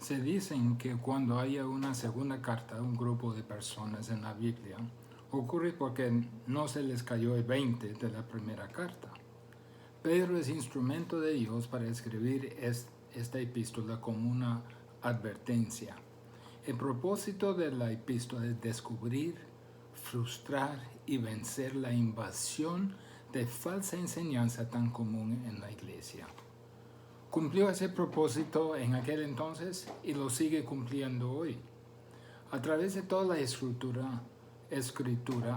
Se dicen que cuando haya una segunda carta a un grupo de personas en la Biblia, ocurre porque no se les cayó el 20 de la primera carta. Pedro es instrumento de Dios para escribir esta epístola como una advertencia. El propósito de la epístola es descubrir, frustrar y vencer la invasión de falsa enseñanza tan común en la iglesia. Cumplió ese propósito en aquel entonces y lo sigue cumpliendo hoy. A través de toda la escritura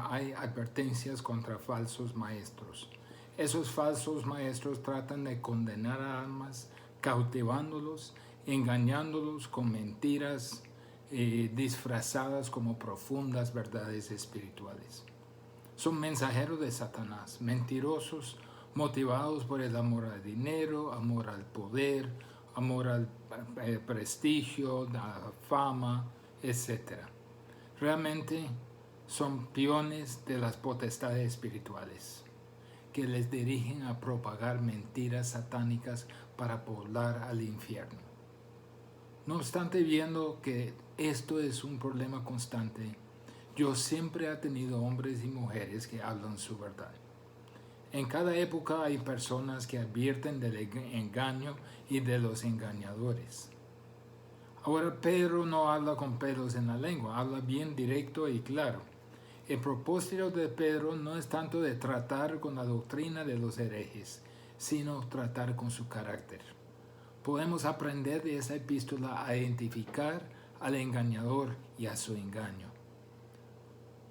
hay advertencias contra falsos maestros. Esos falsos maestros tratan de condenar a almas, cautivándolos, engañándolos con mentiras disfrazadas como profundas verdades espirituales. Son mensajeros de Satanás, mentirosos, motivados por el amor al dinero, amor al poder, amor al prestigio, a la fama, etc. Realmente son peones de las potestades espirituales que les dirigen a propagar mentiras satánicas para poblar al infierno. No obstante, viendo que esto es un problema constante, Dios siempre ha tenido hombres y mujeres que hablan su verdad. En cada época hay personas que advierten del engaño y de los engañadores. Ahora Pedro no habla con pelos en la lengua, habla bien directo y claro. El propósito de Pedro no es tanto de tratar con la doctrina de los herejes, sino tratar con su carácter. Podemos aprender de esa epístola a identificar al engañador y a su engaño.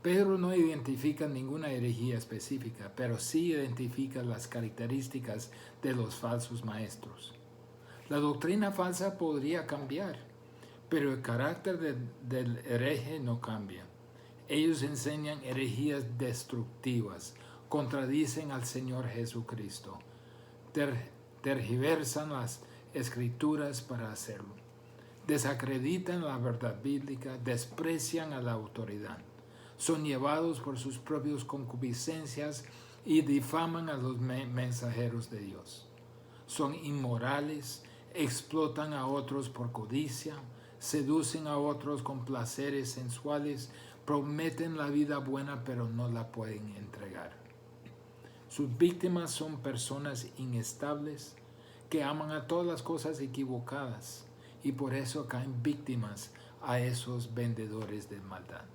Pedro no identifica ninguna herejía específica, pero sí identifica las características de los falsos maestros. La doctrina falsa podría cambiar, pero el carácter del hereje no cambia. Ellos enseñan herejías destructivas, contradicen al Señor Jesucristo, tergiversan las escrituras para hacerlo, desacreditan la verdad bíblica, desprecian a la autoridad. Son llevados por sus propias concupiscencias y difaman a los mensajeros de Dios. Son inmorales, explotan a otros por codicia, seducen a otros con placeres sensuales, prometen la vida buena pero no la pueden entregar. Sus víctimas son personas inestables que aman a todas las cosas equivocadas y por eso caen víctimas a esos vendedores de maldad.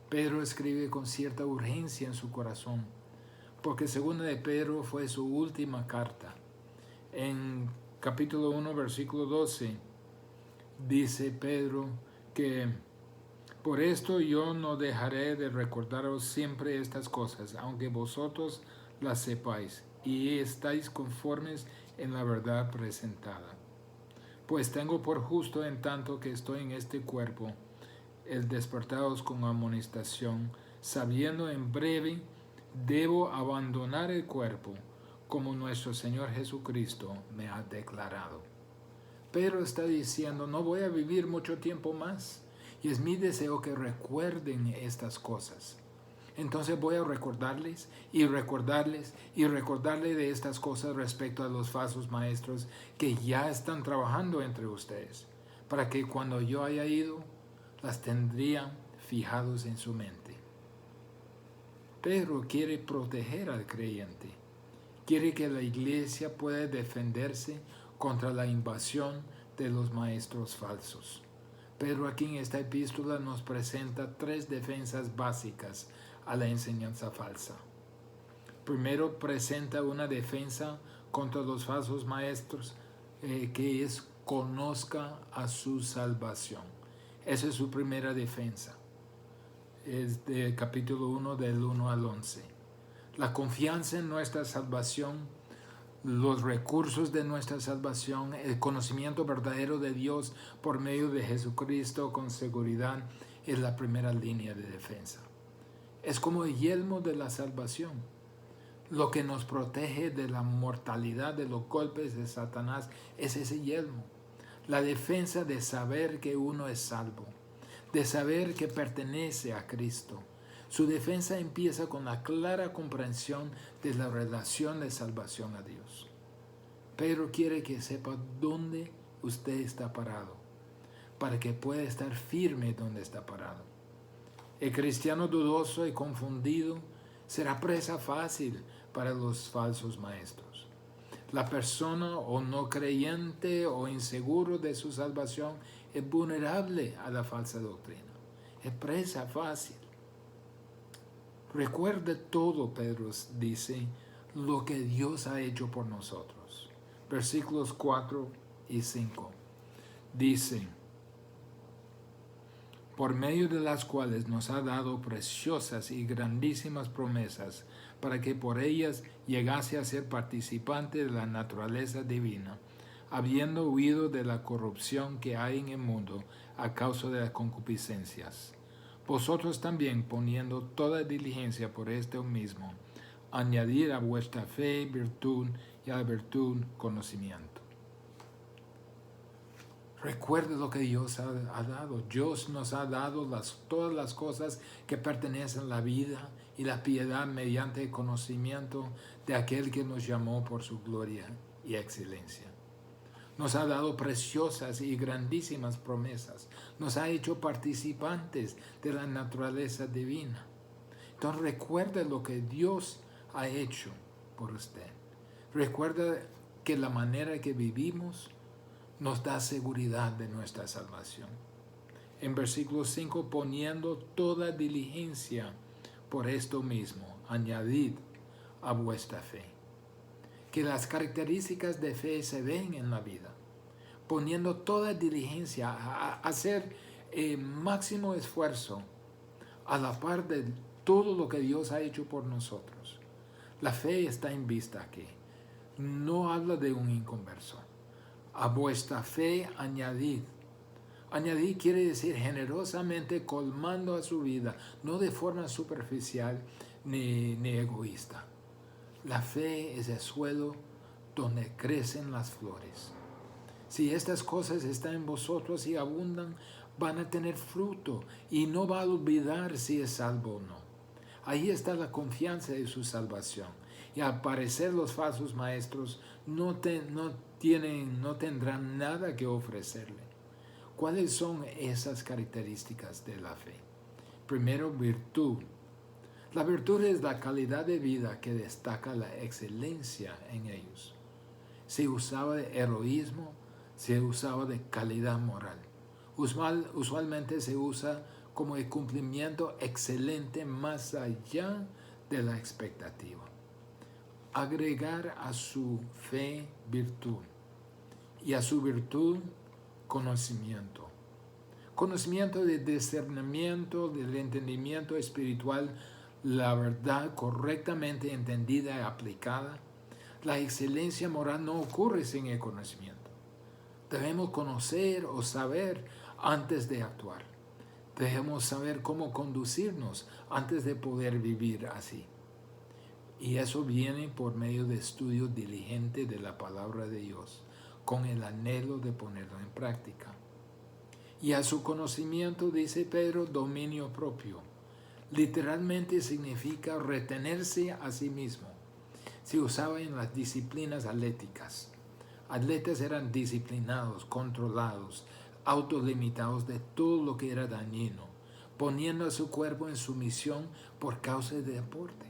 Pedro escribe con cierta urgencia en su corazón, porque segunda de Pedro fue su última carta. En capítulo 1, versículo 12, dice Pedro que por esto yo no dejaré de recordaros siempre estas cosas, aunque vosotros las sepáis y estáis conformes en la verdad presentada. Pues tengo por justo en tanto que estoy en este cuerpo, el despertaros con amonestación, sabiendo en breve debo abandonar el cuerpo, como nuestro Señor Jesucristo me ha declarado. Pedro está diciendo, no voy a vivir mucho tiempo más, y es mi deseo que recuerden estas cosas. Entonces voy a recordarles y recordarles y recordarles de estas cosas respecto a los falsos maestros que ya están trabajando entre ustedes, para que cuando yo haya ido, las tendrían fijados en su mente. Pedro quiere proteger al creyente. Quiere que la iglesia pueda defenderse contra la invasión de los maestros falsos. Pedro aquí en esta epístola nos presenta 3 defensas básicas a la enseñanza falsa. Primero presenta una defensa contra los falsos maestros que es conozca a su salvación. Esa es su primera defensa. Es del capítulo 1 del 1 al 11. La confianza en nuestra salvación, los recursos de nuestra salvación, el conocimiento verdadero de Dios por medio de Jesucristo con seguridad es la primera línea de defensa. Es como el yelmo de la salvación. Lo que nos protege de la mortalidad, de los golpes de Satanás, es ese yelmo. La defensa de saber que uno es salvo, de saber que pertenece a Cristo. Su defensa empieza con la clara comprensión de la relación de salvación a Dios. Pedro quiere que sepa dónde usted está parado, para que pueda estar firme donde está parado. El cristiano dudoso y confundido será presa fácil para los falsos maestros. La persona o no creyente o inseguro de su salvación es vulnerable a la falsa doctrina. Es presa fácil. Recuerde todo, Pedro dice, lo que Dios ha hecho por nosotros. Versículos 4 y 5. Dice, por medio de las cuales nos ha dado preciosas y grandísimas promesas, para que por ellas llegase a ser participante de la naturaleza divina, habiendo huido de la corrupción que hay en el mundo a causa de las concupiscencias. Vosotros también, poniendo toda diligencia por esto mismo, añadid a vuestra fe virtud, y a la virtud conocimiento. Recuerde lo que Dios ha dado. Dios nos ha dado todas las cosas que pertenecen a la vida y la piedad mediante el conocimiento de aquel que nos llamó por su gloria y excelencia. Nos ha dado preciosas y grandísimas promesas. Nos ha hecho participantes de la naturaleza divina. Entonces recuerde lo que Dios ha hecho por usted. Recuerda que la manera que vivimos nos da seguridad de nuestra salvación. En versículo 5, poniendo toda diligencia por esto mismo, añadid a vuestra fe. Que las características de fe se ven en la vida. Poniendo toda diligencia, a hacer máximo esfuerzo a la par de todo lo que Dios ha hecho por nosotros. La fe está en vista aquí. No habla de un inconverso. A vuestra fe añadid. Añadir quiere decir generosamente colmando a su vida, no de forma superficial ni egoísta. La fe es el suelo donde crecen las flores. Si estas cosas están en vosotros y abundan, van a tener fruto y no va a olvidar si es salvo o no. Ahí está la confianza de su salvación. Y al parecer los falsos maestros no tendrán nada que ofrecerle. ¿Cuáles son esas características de la fe? Primero, virtud. La virtud es la calidad de vida que destaca la excelencia en ellos. Se usaba de heroísmo, se usaba de calidad moral. Usualmente se usa como el cumplimiento excelente más allá de la expectativa. Agregar a su fe virtud y a su virtud conocimiento. Conocimiento de discernimiento, del entendimiento espiritual, la verdad correctamente entendida y aplicada. La excelencia moral no ocurre sin el conocimiento. Debemos conocer o saber antes de actuar. Debemos saber cómo conducirnos antes de poder vivir así. Y eso viene por medio de estudio diligente de la palabra de Dios, con el anhelo de ponerla en práctica. Y a su conocimiento, dice Pedro, dominio propio. Literalmente significa retenerse a sí mismo. Se usaba en las disciplinas atléticas. Atletas eran disciplinados, controlados, autolimitados de todo lo que era dañino, poniendo a su cuerpo en sumisión por causa del deporte.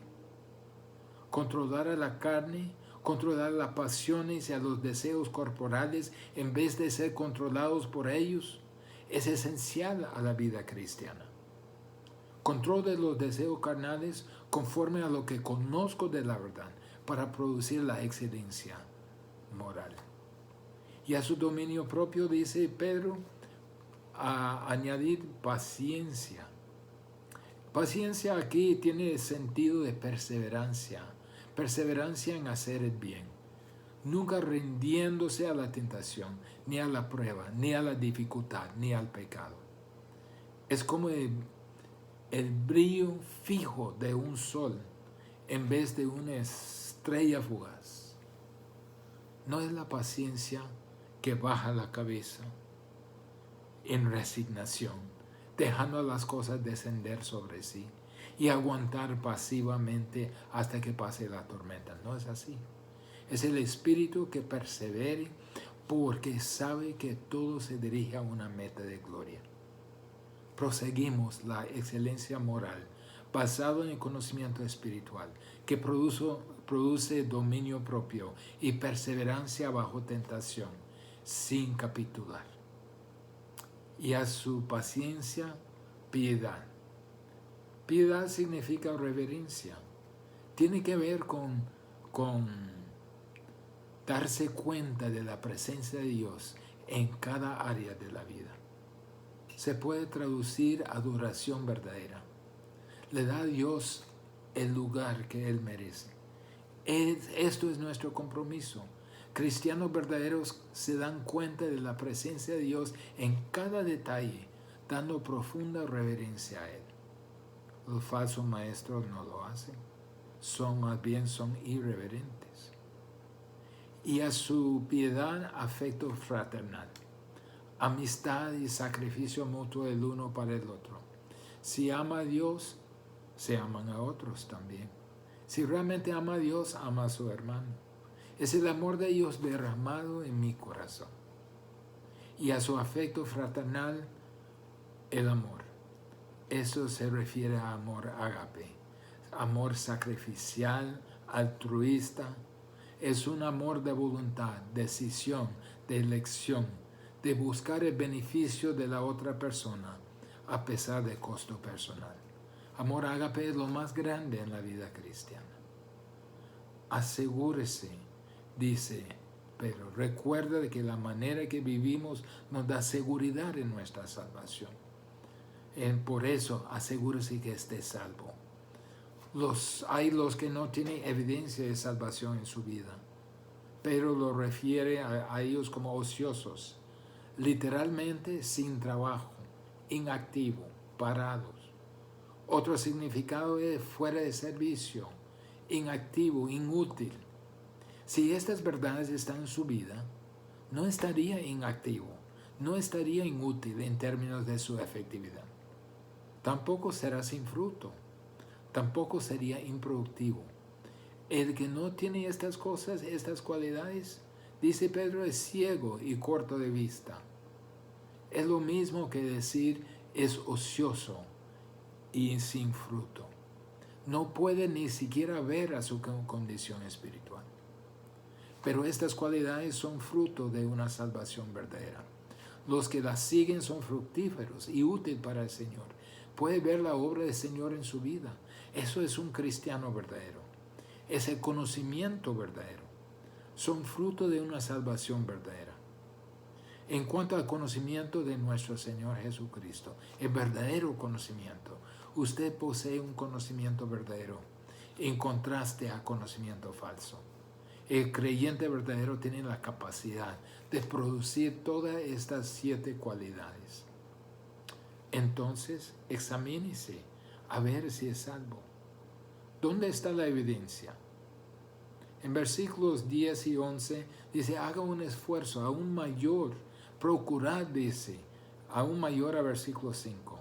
Controlar a la carne, controlar las pasiones y a los deseos corporales en vez de ser controlados por ellos, es esencial a la vida cristiana. Control de los deseos carnales conforme a lo que conozco de la verdad para producir la excelencia moral. Y a su dominio propio, dice Pedro, a añadir paciencia. Paciencia aquí tiene el sentido de perseverancia. Perseverancia en hacer el bien. Nunca rindiéndose a la tentación, ni a la prueba, ni a la dificultad, ni al pecado. Es como el brillo fijo de un sol en vez de una estrella fugaz. No es la paciencia que baja la cabeza en resignación, dejando las cosas descender sobre sí y aguantar pasivamente hasta que pase la tormenta. No es así. Es el espíritu que persevere porque sabe que todo se dirige a una meta de gloria. Proseguimos la excelencia moral basado en el conocimiento espiritual que produce dominio propio y perseverancia bajo tentación sin capitular. Y a su paciencia, piedad. Piedad significa reverencia. Tiene que ver con darse cuenta de la presencia de Dios en cada área de la vida. Se puede traducir adoración verdadera. Le da a Dios el lugar que Él merece. Esto es nuestro compromiso. Cristianos verdaderos se dan cuenta de la presencia de Dios en cada detalle, dando profunda reverencia a Él. Los falsos maestros no lo hacen. Más bien son irreverentes. Y a su piedad, afecto fraternal. Amistad y sacrificio mutuo el uno para el otro. Si ama a Dios, se aman a otros también. Si realmente ama a Dios, ama a su hermano. Es el amor de Dios derramado en mi corazón. Y a su afecto fraternal, el amor. Eso se refiere a amor ágape, amor sacrificial, altruista. Es un amor de voluntad, decisión, de elección, de buscar el beneficio de la otra persona a pesar del costo personal. Amor ágape es lo más grande en la vida cristiana. Asegúrese, dice Pedro, recuerda de que la manera que vivimos nos da seguridad en nuestra salvación. Por eso, asegúrese que esté salvo. Hay los que no tienen evidencia de salvación en su vida, pero lo refiere a ellos como ociosos, literalmente sin trabajo, inactivo, parados. Otro significado es fuera de servicio, inactivo, inútil. Si estas verdades están en su vida, no estaría inactivo, no estaría inútil en términos de su efectividad. Tampoco será sin fruto, tampoco sería improductivo. El que no tiene estas cosas, estas cualidades, dice Pedro, es ciego y corto de vista. Es lo mismo que decir es ocioso y sin fruto. No puede ni siquiera ver a su condición espiritual. Pero estas cualidades son fruto de una salvación verdadera. Los que las siguen son fructíferos y útiles para el Señor. Puede ver la obra del Señor en su vida. Eso es un cristiano verdadero. Es el conocimiento verdadero. Son fruto de una salvación verdadera. En cuanto al conocimiento de nuestro Señor Jesucristo, el verdadero conocimiento, usted posee un conocimiento verdadero en contraste a conocimiento falso. El creyente verdadero tiene la capacidad de producir todas estas 7 cualidades. Entonces, examínese a ver si es salvo. ¿Dónde está la evidencia? En versículos 10 y 11 dice, haga un esfuerzo aún mayor, procurad, dice, aún mayor a versículo 5.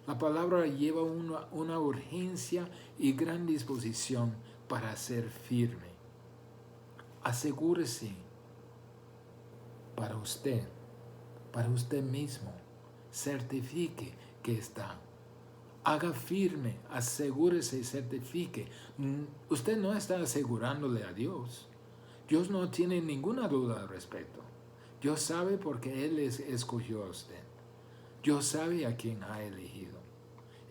La palabra lleva una urgencia y gran disposición para ser firme. Asegúrese para usted mismo, certifique que está. Haga firme, asegúrese y certifique. Usted no está asegurándole a Dios. Dios no tiene ninguna duda al respecto. Dios sabe porque Él escogió a usted. Dios sabe a quién ha elegido.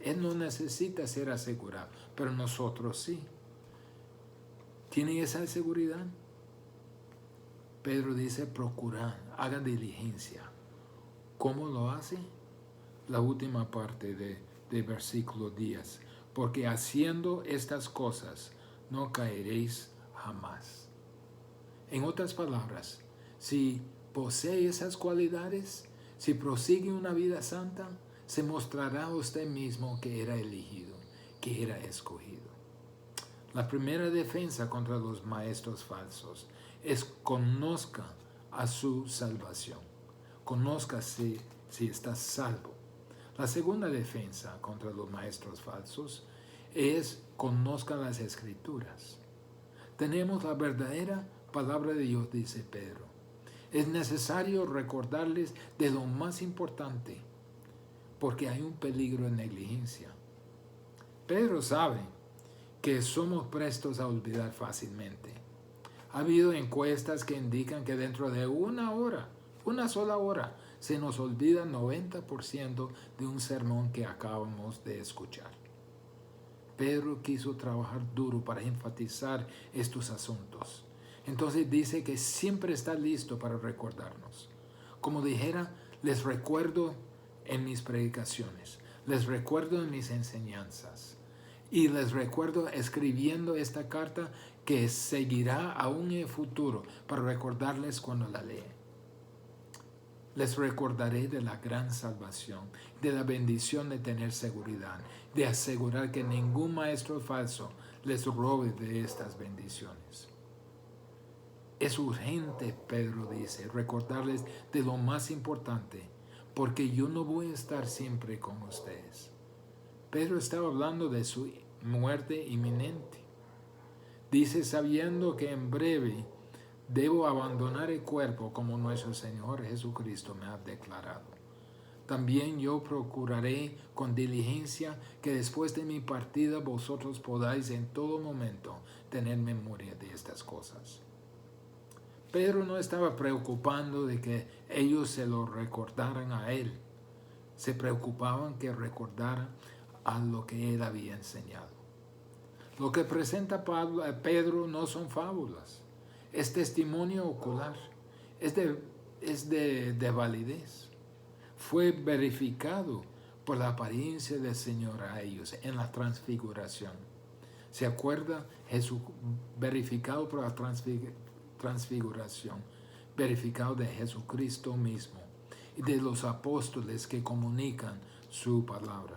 Él no necesita ser asegurado, pero nosotros sí. ¿Tiene esa seguridad? Pedro dice, procurad, hagan diligencia. ¿Cómo lo hace? La última parte de versículo 10. Porque haciendo estas cosas no caeréis jamás. En otras palabras, si posee esas cualidades, si prosigue una vida santa, se mostrará a usted mismo que era elegido, que era escogido. La primera defensa contra los maestros falsos es conozca a su salvación. Conozca si está salvo. La segunda defensa contra los maestros falsos es conozca las Escrituras. Tenemos la verdadera palabra de Dios, dice Pedro. Es necesario recordarles de lo más importante, porque hay un peligro de negligencia. Pedro sabe que somos prestos a olvidar fácilmente. Ha habido encuestas que indican que dentro de una sola hora, se nos olvida 90% de un sermón que acabamos de escuchar. Pedro quiso trabajar duro para enfatizar estos asuntos. Entonces dice que siempre está listo para recordarnos. Como dijera, les recuerdo en mis predicaciones, les recuerdo en mis enseñanzas y les recuerdo escribiendo esta carta que seguirá aún en el futuro para recordarles cuando la leen. Les recordaré de la gran salvación, de la bendición de tener seguridad, de asegurar que ningún maestro falso les robe de estas bendiciones. Es urgente, Pedro dice, recordarles de lo más importante, porque yo no voy a estar siempre con ustedes. Pedro estaba hablando de su muerte inminente. Dice, sabiendo que en breve debo abandonar el cuerpo como nuestro Señor Jesucristo me ha declarado. También yo procuraré con diligencia que después de mi partida vosotros podáis en todo momento tener memoria de estas cosas. Pedro no estaba preocupando de que ellos se lo recordaran a él. Se preocupaban que recordaran a lo que él había enseñado. Lo que presenta Pedro no son fábulas. Es testimonio ocular, es de validez. Fue verificado por la apariencia del Señor a ellos en la transfiguración. ¿Se acuerda? Jesús verificado por la transfiguración, verificado de Jesucristo mismo y de los apóstoles que comunican su palabra.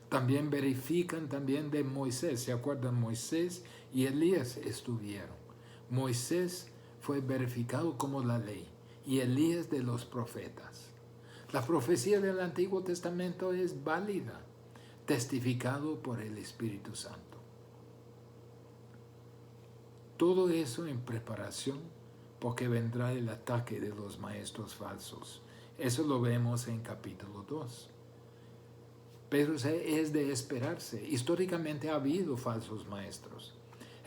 También verifican también de Moisés. ¿Se acuerdan? Moisés y Elías estuvieron. Moisés fue verificado como la ley y Elías de los profetas. La profecía del Antiguo Testamento es válida, testificado por el Espíritu Santo. Todo eso en preparación porque vendrá el ataque de los maestros falsos. Eso lo vemos en capítulo 2. Pero es de esperarse. Históricamente ha habido falsos maestros.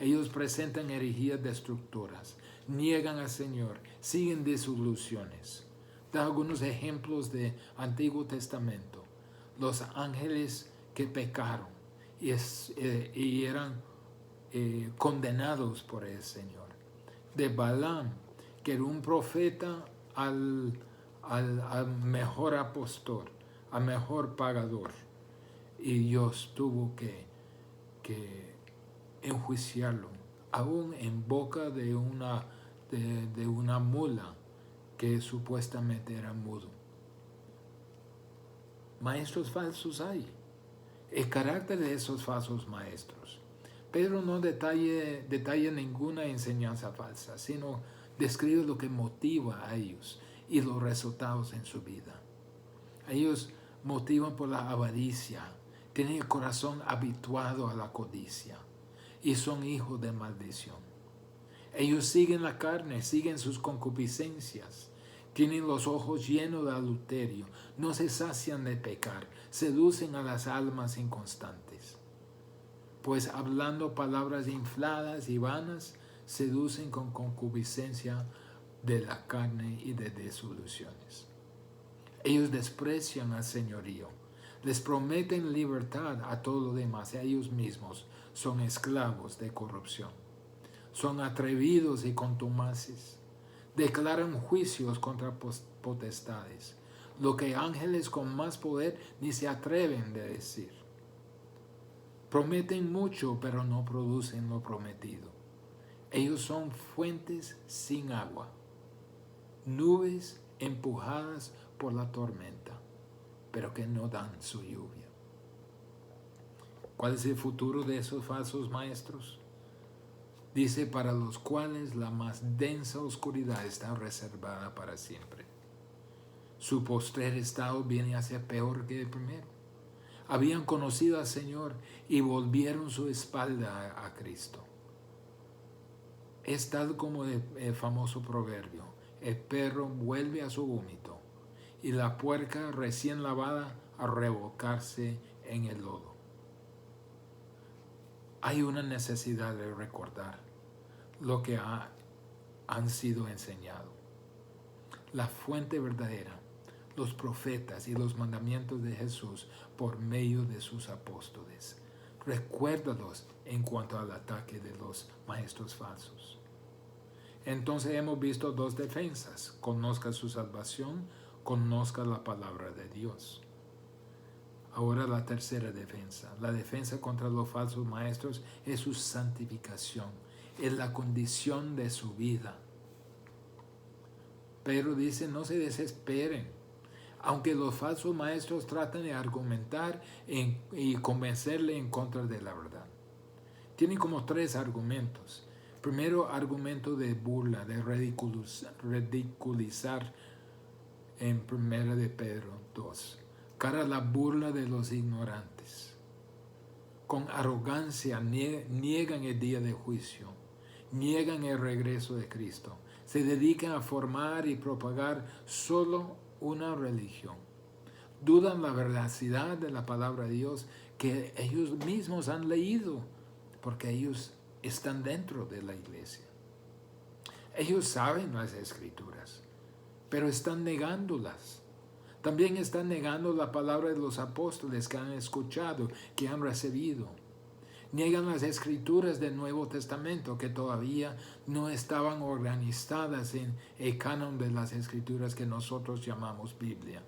Ellos presentan herejías destructoras, niegan al Señor, siguen disoluciones. Da algunos ejemplos de Antiguo Testamento. Los ángeles que pecaron y eran condenados por el Señor. De Balaam, que era un profeta al mejor apóstol, al mejor pagador. Y Dios tuvo que enjuiciarlo, aún en boca de una mula que supuestamente era mudo. Maestros falsos hay. El carácter de esos falsos maestros. Pedro no detalla ninguna enseñanza falsa, sino describe lo que motiva a ellos y los resultados en su vida. Ellos motivan por la avaricia, tienen el corazón habituado a la codicia y son hijos de maldición. Ellos siguen la carne, siguen sus concupiscencias, tienen los ojos llenos de adulterio, no se sacian de pecar, seducen a las almas inconstantes. Pues hablando palabras infladas y vanas, seducen con concupiscencia de la carne y de disoluciones. Ellos desprecian al señorío, les prometen libertad a todo lo demás, y ellos mismos son esclavos de corrupción. Son atrevidos y contumaces, declaran juicios contra potestades, lo que ángeles con más poder ni se atreven a decir. Prometen mucho, pero no producen lo prometido. Ellos son fuentes sin agua, nubes empujadas por la tormenta, pero que no dan su lluvia. ¿Cuál es el futuro de esos falsos maestros? Dice, para los cuales la más densa oscuridad está reservada para siempre. Su postrer estado viene a ser peor que el primero. Habían conocido al Señor y volvieron su espalda a Cristo. Es tal como el famoso proverbio: el perro vuelve a su vómito y la puerca recién lavada a revolcarse en el lodo. Hay una necesidad de recordar lo que han sido enseñado. La fuente verdadera, los profetas y los mandamientos de Jesús por medio de sus apóstoles. Recuérdalos en cuanto al ataque de los maestros falsos. Entonces hemos visto dos defensas. Conozca su salvación, conozca la palabra de Dios. Ahora la tercera defensa. La defensa contra los falsos maestros es su santificación, es la condición de su vida. Pero dice, no se desesperen. Aunque los falsos maestros tratan de argumentar y convencerle en contra de la verdad. Tienen como tres argumentos. Primero, argumento de burla, de ridiculizar en 1 de Pedro 2. Cara a la burla de los ignorantes. Con arrogancia niegan el día de juicio. Niegan el regreso de Cristo. Se dedican a formar y propagar solo una religión. Dudan la veracidad de la palabra de Dios que ellos mismos han leído, porque ellos están dentro de la iglesia. Ellos saben las escrituras, pero están negándolas. También están negando la palabra de los apóstoles que han escuchado, que han recibido. Niegan las escrituras del Nuevo Testamento que todavía no estaban organizadas en el canon de las escrituras que nosotros llamamos Biblia.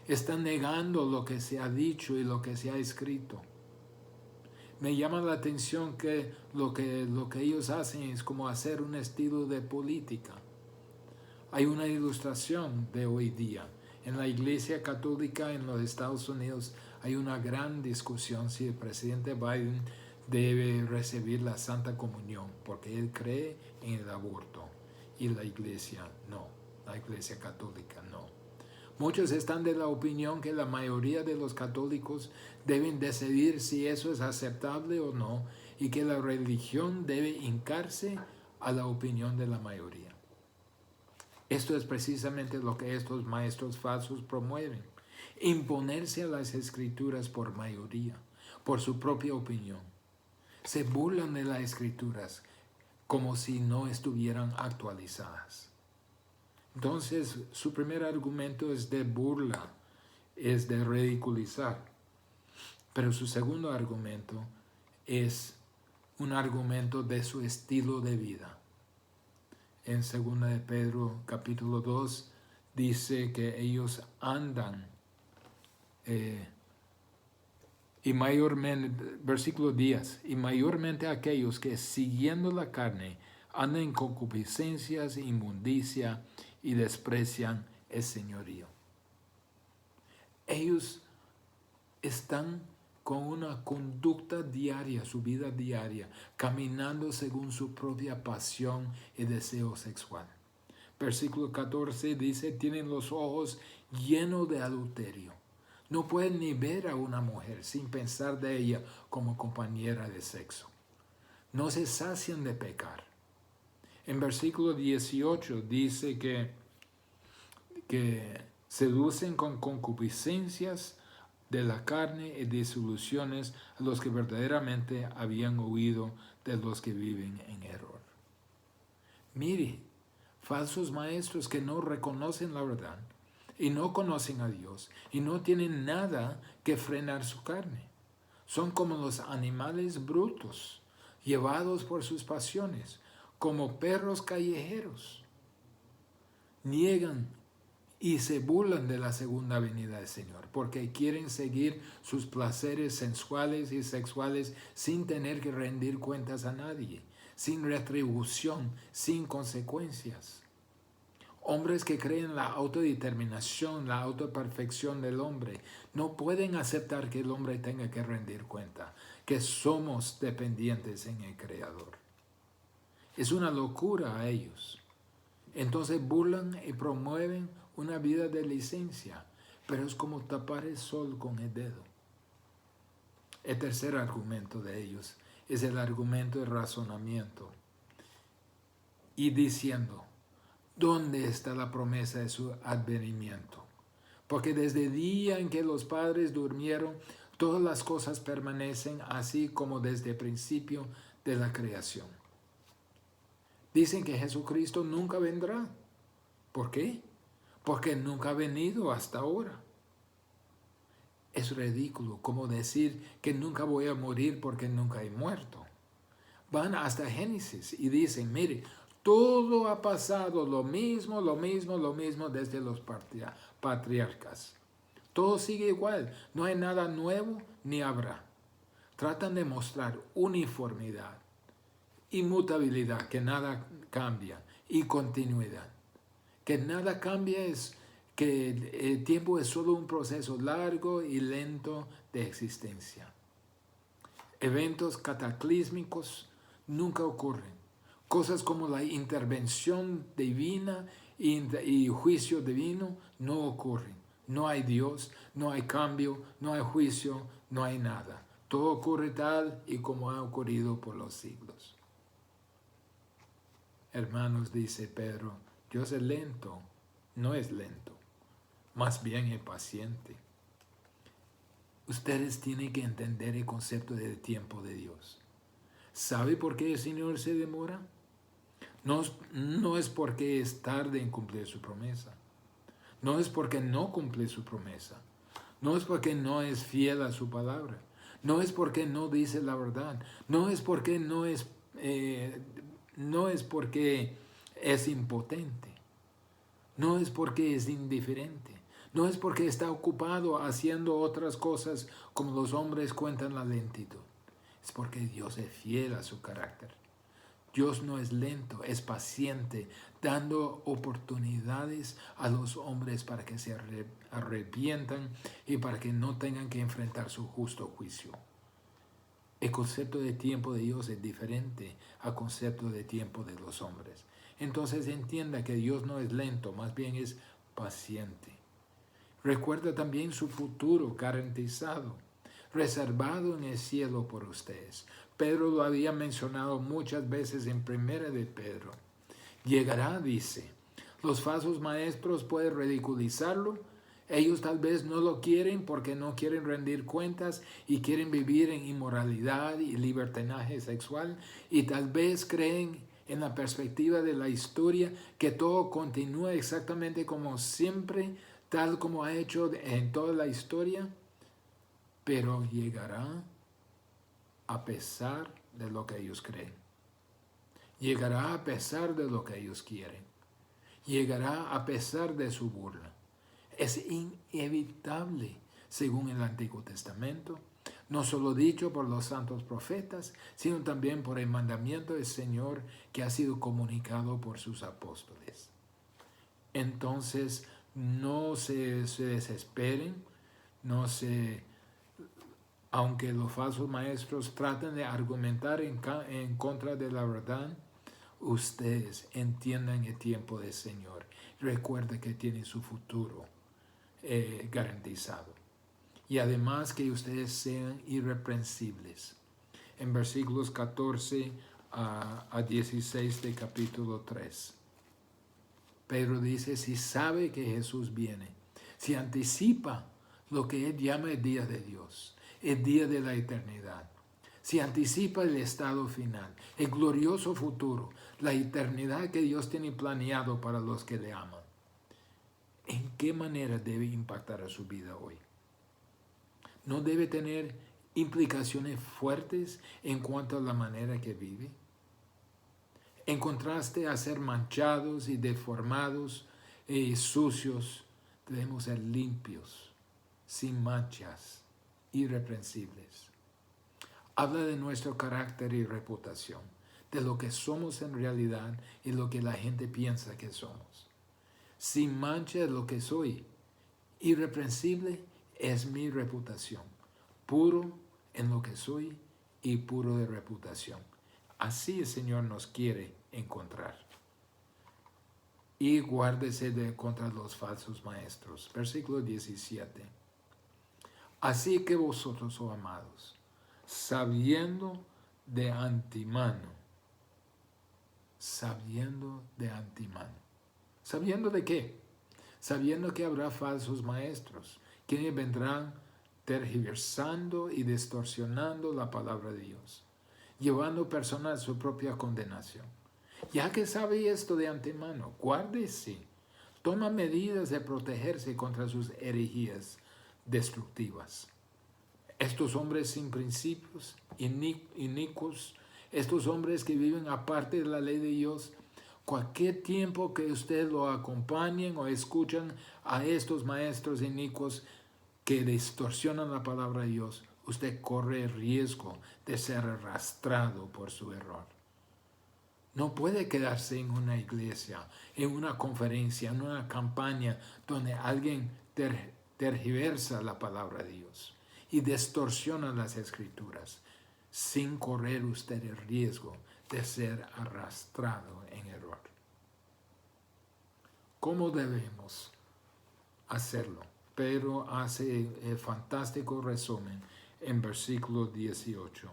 Están negando lo que se ha dicho y lo que se ha escrito. Me llama la atención que lo que ellos hacen es como hacer un estilo de política. Hay una ilustración de hoy día. En la Iglesia Católica en los Estados Unidos hay una gran discusión si el presidente Biden debe recibir la Santa Comunión, porque él cree en el aborto y la Iglesia no, la Iglesia Católica no. Muchos están de la opinión que la mayoría de los católicos deben decidir si eso es aceptable o no y que la religión debe hincarse a la opinión de la mayoría. Esto es precisamente lo que estos maestros falsos promueven. Imponerse a las escrituras por mayoría, por su propia opinión. Se burlan de las escrituras como si no estuvieran actualizadas. Entonces, su primer argumento es de burla, es de ridiculizar. Pero su segundo argumento es un argumento de su estilo de vida. En 2 de Pedro capítulo 2 dice que ellos andan y mayormente, versículo 10, y mayormente aquellos que siguiendo la carne andan en concupiscencias, inmundicia y desprecian el señorío. Ellos están con una conducta diaria, su vida diaria, caminando según su propia pasión y deseo sexual. Versículo 14 dice, tienen los ojos llenos de adulterio. No pueden ni ver a una mujer sin pensar de ella como compañera de sexo. No se sacian de pecar. En versículo 18 dice que seducen con concupiscencias de la carne y disoluciones a los que verdaderamente habían huido de los que viven en error. Mire, falsos maestros que no reconocen la verdad y no conocen a Dios y no tienen nada que frenar su carne. Son como los animales brutos, llevados por sus pasiones, como perros callejeros. Niegan y se burlan de la segunda venida del Señor, porque quieren seguir sus placeres sensuales y sexuales sin tener que rendir cuentas a nadie, sin retribución, sin consecuencias. Hombres que creen en la autodeterminación, la autoperfección del hombre, no pueden aceptar que el hombre tenga que rendir cuenta, que somos dependientes en el Creador. Es una locura a ellos. Entonces burlan y promueven una vida de licencia, pero es como tapar el sol con el dedo. El tercer argumento de ellos es el argumento de razonamiento. Y diciendo, ¿Dónde está la promesa de su advenimiento? Porque desde el día en que los padres durmieron, todas las cosas permanecen así como desde el principio de la creación. Dicen que Jesucristo nunca vendrá. ¿Por qué? Porque nunca ha venido hasta ahora. Es ridículo como decir que nunca voy a morir porque nunca he muerto. Van hasta Génesis y dicen, mire, todo ha pasado lo mismo desde los patriarcas. Todo sigue igual, no hay nada nuevo ni habrá. Tratan de mostrar uniformidad, inmutabilidad, que nada cambia, y continuidad. Que nada cambia es que el tiempo es solo un proceso largo y lento de existencia. Eventos cataclísmicos nunca ocurren. Cosas como la intervención divina y juicio divino no ocurren. No hay Dios, no hay cambio, no hay juicio, no hay nada. Todo ocurre tal y como ha ocurrido por los siglos. Hermanos, dice Pedro, Dios es lento, no es lento, más bien es paciente. Ustedes tienen que entender el concepto del tiempo de Dios. ¿Sabe por qué el Señor se demora? No es porque es tarde en cumplir su promesa. No es porque no cumple su promesa. No es porque no es fiel a su palabra. No es porque no dice la verdad. No es porque no es porque es impotente. No es porque es indiferente. No es porque está ocupado haciendo otras cosas como los hombres cuentan la lentitud. Es porque Dios es fiel a su carácter. Dios no es lento, es paciente, dando oportunidades a los hombres para que se arrepientan y para que no tengan que enfrentar su justo juicio. El concepto de tiempo de Dios es diferente al concepto de tiempo de los hombres. Entonces entienda que Dios no es lento, más bien es paciente. Recuerda también su futuro garantizado, reservado en el cielo por ustedes. Pedro lo había mencionado muchas veces en Primera de Pedro. Llegará, dice. Los falsos maestros pueden ridiculizarlo. Ellos tal vez no lo quieren porque no quieren rendir cuentas y quieren vivir en inmoralidad y libertinaje sexual. Y tal vez creen en la perspectiva de la historia que todo continúa exactamente como siempre, tal como ha hecho en toda la historia. Pero llegará a pesar de lo que ellos creen. Llegará a pesar de lo que ellos quieren. Llegará a pesar de su burla. Es inevitable, según el Antiguo Testamento, no solo dicho por los santos profetas, sino también por el mandamiento del Señor que ha sido comunicado por sus apóstoles. Entonces, no se desesperen, aunque los falsos maestros traten de argumentar en contra de la verdad, ustedes entiendan el tiempo del Señor. Recuerden que tienen su futuro garantizado. Y además que ustedes sean irreprensibles. En versículos 14 a 16 de capítulo 3. Pedro dice, si sabe que Jesús viene, si anticipa lo que él llama el día de Dios, el día de la eternidad, si anticipa el estado final, el glorioso futuro, la eternidad que Dios tiene planeado para los que le aman, ¿en qué manera debe impactar a su vida hoy? ¿No debe tener implicaciones fuertes en cuanto a la manera que vive? En contraste a ser manchados y deformados y sucios, debemos ser limpios, sin manchas, irreprensibles. Habla de nuestro carácter y reputación, de lo que somos en realidad y lo que la gente piensa que somos. Sin mancha es lo que soy. Irreprensible es mi reputación. Puro en lo que soy y puro de reputación. Así el Señor nos quiere encontrar. Y guárdese contra los falsos maestros. Versículo 17. Así que vosotros, oh amados, sabiendo de antemano, ¿Sabiendo de qué? Sabiendo que habrá falsos maestros, quienes vendrán tergiversando y distorsionando la palabra de Dios, llevando personas a su propia condenación. Ya que sabe esto de antemano, guárdese, toma medidas de protegerse contra sus herejías destructivas. Estos hombres sin principios, inicuos, estos hombres que viven aparte de la ley de Dios, cualquier tiempo que usted lo acompañen o escuchan a estos maestros inicuos que distorsionan la palabra de Dios, usted corre el riesgo de ser arrastrado por su error. No puede quedarse en una iglesia, en una conferencia, en una campaña donde alguien tergiversa la palabra de Dios y distorsiona las escrituras, sin correr usted el riesgo de ser arrastrado en error. ¿Cómo debemos hacerlo? Pedro hace el fantástico resumen en versículo 18.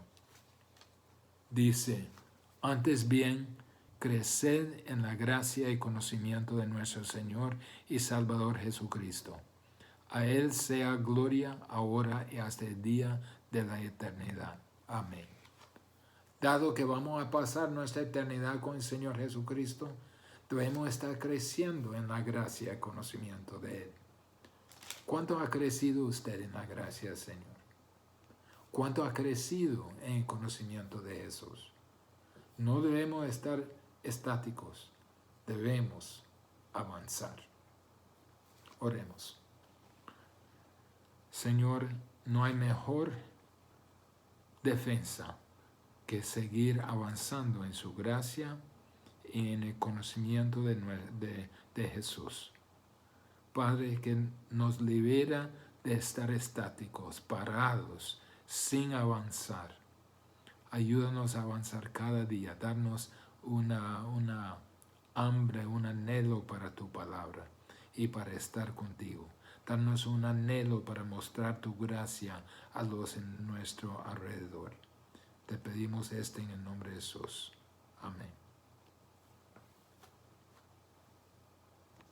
Dice: antes bien, creced en la gracia y conocimiento de nuestro Señor y Salvador Jesucristo. A Él sea gloria ahora y hasta el día de la eternidad. Amén. Dado que vamos a pasar nuestra eternidad con el Señor Jesucristo, debemos estar creciendo en la gracia y conocimiento de Él. ¿Cuánto ha crecido usted en la gracia del Señor? ¿Cuánto ha crecido en el conocimiento de Jesús? No debemos estar estáticos, debemos avanzar. Oremos. Señor, no hay mejor defensa que seguir avanzando en su gracia y en el conocimiento de Jesús. Padre, que nos libera de estar estáticos, parados, sin avanzar. Ayúdanos a avanzar cada día, darnos una hambre, un anhelo para tu palabra y para estar contigo. Darnos un anhelo para mostrar tu gracia a los en nuestro alrededor. Te pedimos en el nombre de Jesús. Amén.